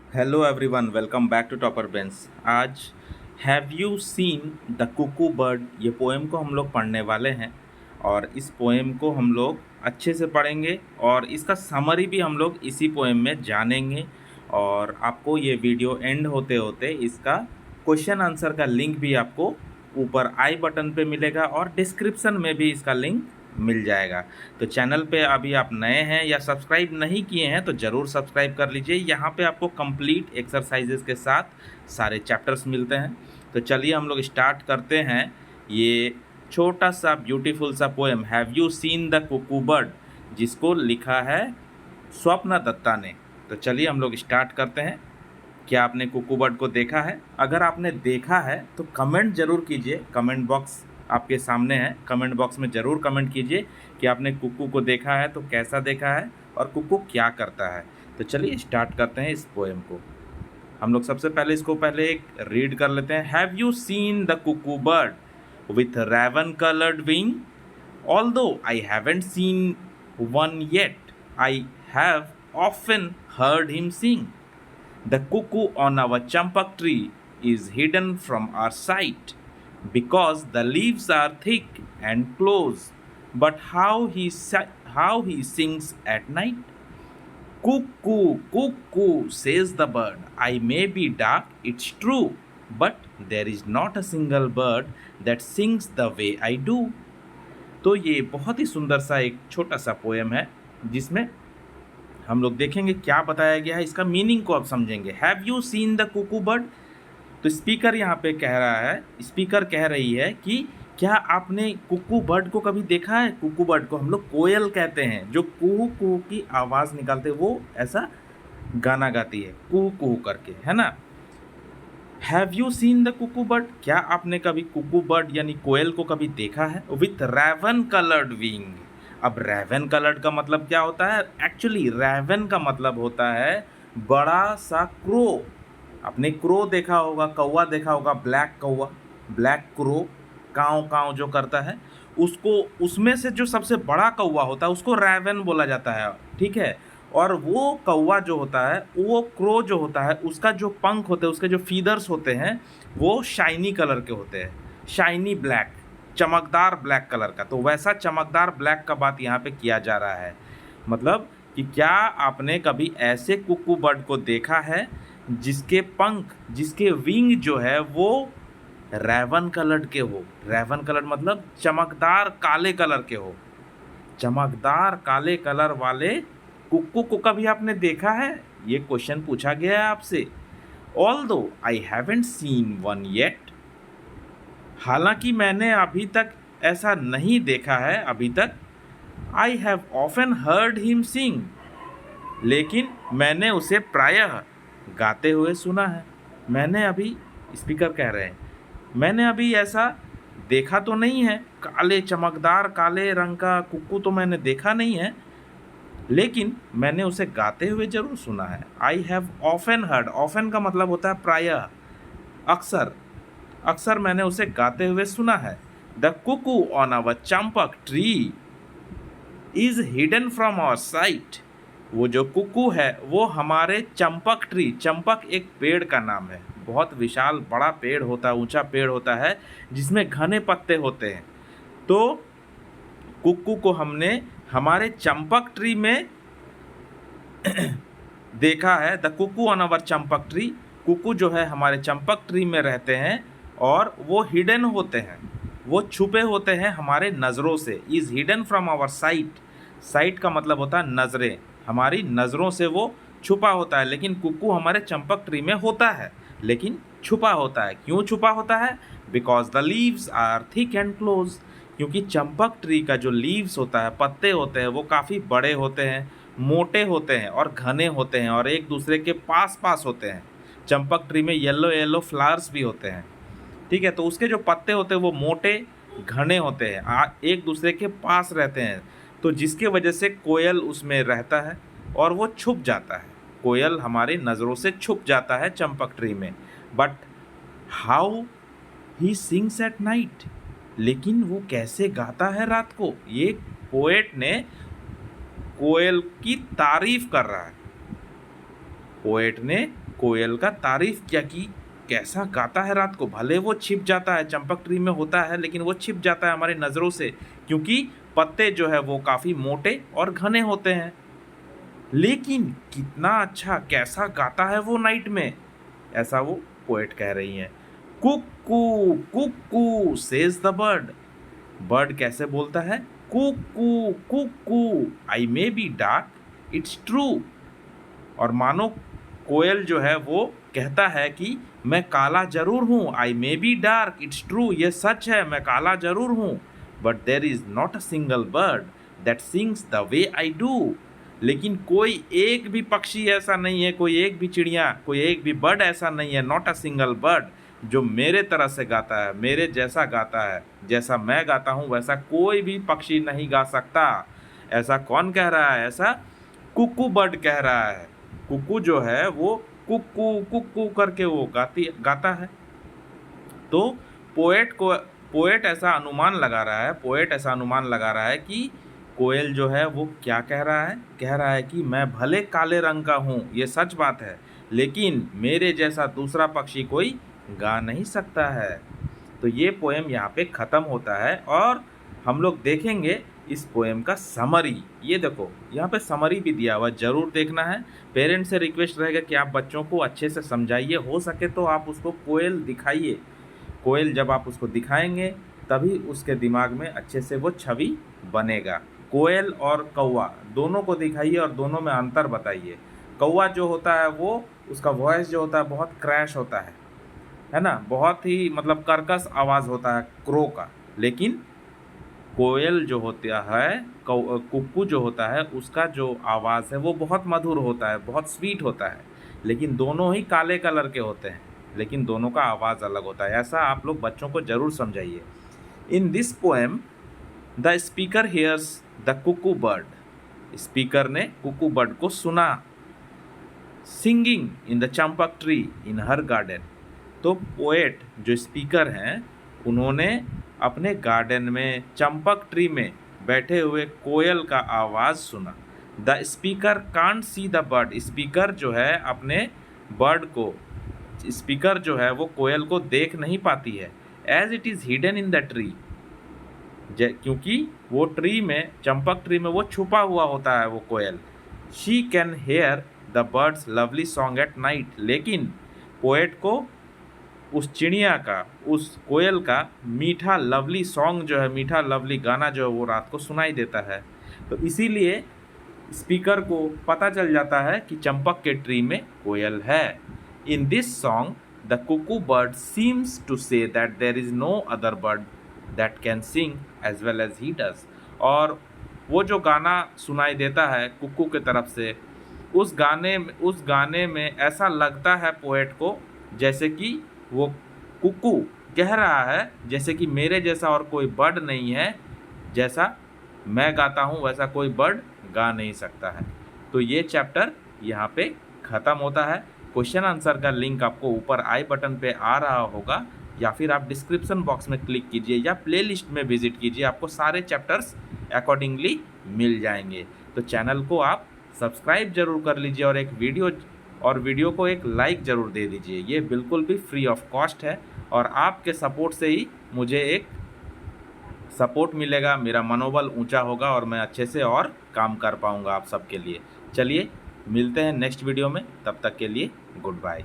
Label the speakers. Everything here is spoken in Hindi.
Speaker 1: Hello everyone, welcome back to topper बेंस। आज have you seen the cuckoo bird, ये पोएम को हम लोग पढ़ने वाले हैं। और इस पोएम को हम लोग अच्छे से पढ़ेंगे और इसका समरी भी हम लोग इसी पोएम में जानेंगे। और आपको ये वीडियो एंड होते होते इसका क्वेश्चन आंसर का लिंक भी आपको ऊपर आई बटन पे मिलेगा और डिस्क्रिप्शन में भी इसका लिंक मिल जाएगा। तो चैनल पे अभी आप नए हैं या सब्सक्राइब नहीं किए हैं तो ज़रूर सब्सक्राइब कर लीजिए। यहाँ पे आपको कंप्लीट एक्सरसाइजेस के साथ सारे चैप्टर्स मिलते हैं। तो चलिए हम लोग स्टार्ट करते हैं ये छोटा सा ब्यूटीफुल सा poem have you seen the cuckoo bird, जिसको लिखा है स्वप्ना दत्ता ने। तो चलिए हम लोग स्टार्ट करते हैं। क्या आपने कुकू बर्ड को देखा है? अगर आपने देखा है तो कमेंट ज़रूर कीजिए। कमेंट बॉक्स आपके सामने है, कमेंट बॉक्स में ज़रूर कमेंट कीजिए कि आपने कुकू को देखा है तो कैसा देखा है और कुकू क्या करता है। तो चलिए स्टार्ट करते हैं इस पोएम को। हम लोग सबसे पहले इसको एक रीड कर लेते हैं। Have you seen the cuckoo bird with raven colored wing? Although I haven't seen one yet, I have often heard him sing. The cuckoo on our champak tree is hidden from our sight because the leaves are thick and close. But how he sings at night? Cuckoo, cuckoo, says the bird. I may be dark, it's true, but there is not a single bird that sings the way I do. तो ये बहुत ही सुंदर सा एक छोटा सा पोएम है जिसमें हम लोग देखेंगे क्या बताया गया है, इसका मीनिंग को अब समझेंगे। Have you seen the cuckoo bird? तो स्पीकर यहाँ पे कह रहा है, स्पीकर कह रही है कि क्या आपने कुकू बर्ड को कभी देखा है? कुकू बर्ड को हम लोग कोयल कहते हैं, जो कुहू कुहू की आवाज़ निकालते, वो ऐसा गाना गाती है कुहू कुहू करके, है ना। Have you seen the cuckoo bird? क्या आपने कभी कुकू बर्ड यानी कोयल को कभी देखा है? With raven coloured wing. अब रैवन कलर्ड का मतलब क्या होता है? एक्चुअली रैवन का मतलब होता है बड़ा सा क्रो। आपने क्रो देखा होगा, कौवा देखा होगा, ब्लैक कौवा, ब्लैक क्रो, काँव काँव जो करता है, उसको, उसमें से जो सबसे बड़ा कौवा होता है उसको रैवन बोला जाता है, ठीक है। और वो कौवा जो होता है, वो क्रो जो होता है, उसका जो पंख होते हैं, उसके जो फीदर्स होते हैं, वो शाइनी कलर के होते हैं, शाइनी ब्लैक, चमकदार ब्लैक कलर का। तो वैसा चमकदार ब्लैक का बात यहाँ पे किया जा रहा है। मतलब कि क्या आपने कभी ऐसे कुकू बर्ड को देखा है जिसके पंख, जिसके विंग जो है वो रैवन कलर्ड के हो? रैवन कलर्ड मतलब चमकदार काले कलर के हो। चमकदार काले कलर वाले कुक्कू को कभी आपने देखा है? ये क्वेश्चन पूछा गया है आपसे। Although I haven't seen one yet, हालांकि मैंने अभी तक ऐसा नहीं देखा है अभी तक। I have often heard him सिंग, लेकिन मैंने उसे प्रायः गाते हुए सुना है। मैंने अभी, स्पीकर कह रहे हैं, मैंने अभी ऐसा देखा तो नहीं है, काले चमकदार काले रंग का कुक्कू तो मैंने देखा नहीं है, लेकिन मैंने उसे गाते हुए जरूर सुना है। I have often heard, often का मतलब होता है प्रायः, अक्सर, अक्सर मैंने उसे गाते हुए सुना है। The cuckoo on our champak tree is hidden from our sight. वो जो कुकू है वो हमारे चंपक ट्री, चंपक एक पेड़ का नाम है, बहुत विशाल बड़ा पेड़ होता है, ऊंचा पेड़ होता है जिसमें घने पत्ते होते हैं। तो कुकू को हमने हमारे चंपक ट्री में देखा है। The cuckoo on our champak tree, cuckoo जो है हमारे चंपक ट्री में रहते हैं और वो हिडन होते हैं, वो छुपे होते हैं हमारे नज़रों से। Is hidden from our sight, sight का मतलब होता है नज़रें, हमारी नज़रों से वो छुपा होता है। लेकिन कुकू हमारे चंपक ट्री में होता है लेकिन छुपा होता है। क्यों छुपा होता है? Because the leaves are thick and close, क्योंकि चंपक ट्री का जो लीव्स होता है, पत्ते होते हैं, वो काफ़ी बड़े होते हैं, मोटे होते हैं और घने होते हैं और एक दूसरे के पास पास होते हैं। चंपक ट्री में येलो येलो फ्लावर्स भी होते हैं, ठीक है। तो उसके जो पत्ते होते हैं वो मोटे घने होते हैं, एक दूसरे के पास रहते हैं, तो जिसके वजह से कोयल उसमें रहता है और वो छुप जाता है। कोयल हमारी नज़रों से छुप जाता है चंपक ट्री में। But how he sings eight night, लेकिन वो कैसे गाता है रात को? ये पोएट ने कोयल की तारीफ कर रहा है। पोएट ने कोयल का तारीफ किया कि कैसा गाता है रात को, भले वो छिप जाता है, चंपक ट्री में होता है लेकिन वो छिप जाता है हमारी नज़रों से, क्योंकि पत्ते जो है वो काफ़ी मोटे और घने होते हैं, लेकिन कितना अच्छा कैसा गाता है वो नाइट में, ऐसा वो पोएट कह रही हैं। Cuckoo cuckoo says the bird, bird कैसे बोलता है, cuckoo cuckoo, I may be dark it's true. और मानो कोयल जो है वो कहता है कि मैं काला जरूर हूँ, I may be dark it's true, ये सच है मैं काला जरूर हूँ, but there is not a single bird that sings the way I do, लेकिन कोई एक भी पक्षी ऐसा नहीं है, कोई एक भी चिड़िया, कोई एक भी बर्ड ऐसा नहीं है, नॉट अ सिंगल बर्ड, जो मेरे तरह से गाता है, मेरे जैसा गाता है, जैसा मैं गाता हूँ वैसा कोई भी पक्षी नहीं गा सकता। ऐसा कौन कह रहा है, ऐसा कुकू बर्ड कह रहा है। कुकू जो है वो कुकू कुकू करके वो गाता है। तो पोएट ऐसा अनुमान लगा रहा है, पोएट ऐसा अनुमान लगा रहा है कि कोयल जो है वो क्या कह रहा है कि मैं भले काले रंग का हूँ, ये सच बात है, लेकिन मेरे जैसा दूसरा पक्षी कोई गा नहीं सकता है। तो ये पोएम यहाँ पे ख़त्म होता है और हम लोग देखेंगे इस पोएम का समरी। ये देखो यहाँ पे समरी भी दिया हुआ, ज़रूर देखना है। पेरेंट्स से रिक्वेस्ट रहेगा कि आप बच्चों को अच्छे से समझाइए, हो सके तो आप उसको कोयल दिखाइए। कोयल जब आप उसको दिखाएंगे तभी उसके दिमाग में अच्छे से वो छवि बनेगा। कोयल और कौवा दोनों को दिखाइए और दोनों में अंतर बताइए। कौवा जो होता है वो, उसका वॉइस जो होता है बहुत क्रैश होता है ना, बहुत ही मतलब कर्कश आवाज़ होता है क्रो का, लेकिन कोयल जो होता है, कुक्कू जो होता है, उसका जो आवाज़ है वो बहुत मधुर होता है, बहुत स्वीट होता है, लेकिन दोनों ही काले कलर के होते हैं, लेकिन दोनों का आवाज़ अलग होता है। ऐसा आप लोग बच्चों को ज़रूर समझाइए। In this poem the speaker hairs the cuckoo bird, speaker ने कुकू बर्ड को सुना, singing in the Champak tree in her garden. तो पोएट जो स्पीकर हैं उन्होंने अपने गार्डन में चंपक ट्री में बैठे हुए कोयल का आवाज़ सुना। The speaker can't see the bird, speaker जो है अपने बर्ड को, स्पीकर जो है वो कोयल को देख नहीं पाती है, as it is hidden in the tree, क्योंकि वो ट्री में, चंपक ट्री में वो छुपा हुआ होता है वो कोयल। She can hear the birds lovely song at night, लेकिन पोएट को उस चिड़िया का, उस कोयल का मीठा लवली सॉन्ग जो है, मीठा लवली गाना जो है वो रात को सुनाई देता है। तो इसीलिए स्पीकर को पता चल जाता है कि चंपक के ट्री में कोयल है। In this song the cuckoo bird seems to say that there is no other bird that can sing as well as he does. और वो जो गाना सुनाई देता है कुकू की तरफ से, उस गाने में ऐसा लगता है पोएट को जैसे कि वो कुकू कह रहा है जैसे कि मेरे जैसा और कोई बर्ड नहीं है, जैसा मैं गाता हूँ वैसा कोई बर्ड गा नहीं सकता है। तो ये चैप्टर यहाँ पे ख़त्म होता है। क्वेश्चन आंसर का लिंक आपको ऊपर आई बटन पे आ रहा होगा, या फिर आप डिस्क्रिप्शन बॉक्स में क्लिक कीजिए या प्लेलिस्ट में विजिट कीजिए, आपको सारे चैप्टर्स अकॉर्डिंगली मिल जाएंगे। तो चैनल को आप सब्सक्राइब जरूर कर लीजिए और वीडियो को एक लाइक ज़रूर दे दीजिए। ये बिल्कुल भी फ्री ऑफ कॉस्ट है और आपके सपोर्ट से ही मुझे एक सपोर्ट मिलेगा, मेरा मनोबल ऊंचा होगा और मैं अच्छे से और काम कर पाऊंगा आप सबके लिए। चलिए मिलते हैं नेक्स्ट वीडियो में, तब तक के लिए गुड बाय।